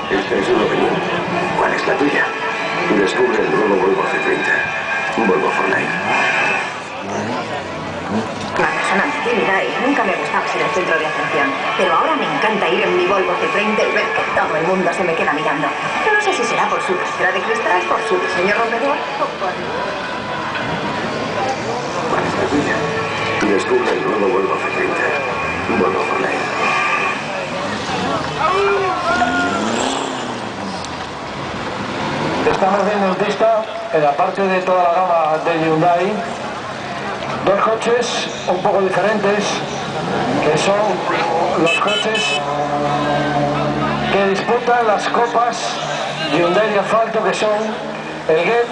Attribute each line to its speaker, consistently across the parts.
Speaker 1: Esta es una opinión. ¿Cuál es la tuya? Descubre el nuevo Volvo C30. Un Volvo for Life.
Speaker 2: Una persona tímida y nunca me gustaba ser el centro de atención. Pero ahora me encanta ir en mi Volvo C30 y ver que todo el mundo se me queda mirando. Yo no sé si será por su cartera de cristal, por su diseño rompedor o por...
Speaker 1: ¿Cuál es la tuya? Descubre el nuevo Volvo C30. Un Volvo for Life.
Speaker 3: Estamos viendo en pista, en la parte de toda la gama de Hyundai, dos coches un poco diferentes, que son los coches que disputan las copas Hyundai de asfalto, que son el Get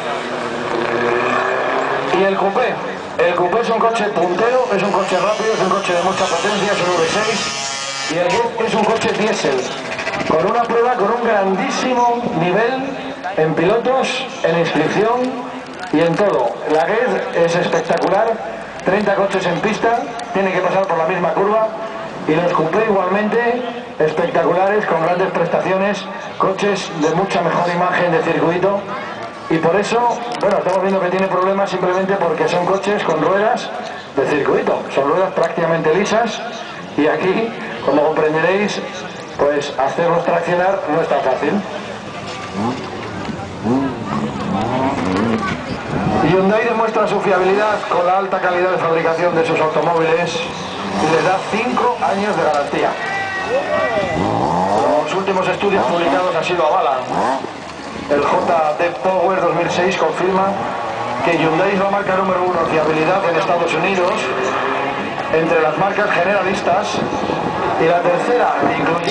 Speaker 3: y el Coupé. El Coupé es un coche puntero, es un coche rápido, es un coche de mucha potencia, es un V6, y el Get es un coche diésel, con una prueba con un grandísimo nivel en pilotos, en inscripción y en todo. La Get es espectacular, 30 coches en pista, tiene que pasar por la misma curva, y los Coupé igualmente espectaculares, con grandes prestaciones, coches de mucha mejor imagen de circuito, y por eso, bueno, estamos viendo que tiene problemas simplemente porque son coches con ruedas de circuito, son ruedas prácticamente lisas, y aquí, como comprenderéis, pues hacerlos traccionar no es tan fácil. Hyundai demuestra su fiabilidad con la alta calidad de fabricación de sus automóviles y les da 5 años de garantía. Los últimos estudios publicados así lo avalan. El JD Power 2006 confirma que Hyundai es la marca número 1 en fiabilidad en Estados Unidos entre las marcas generalistas, y la tercera, inclusive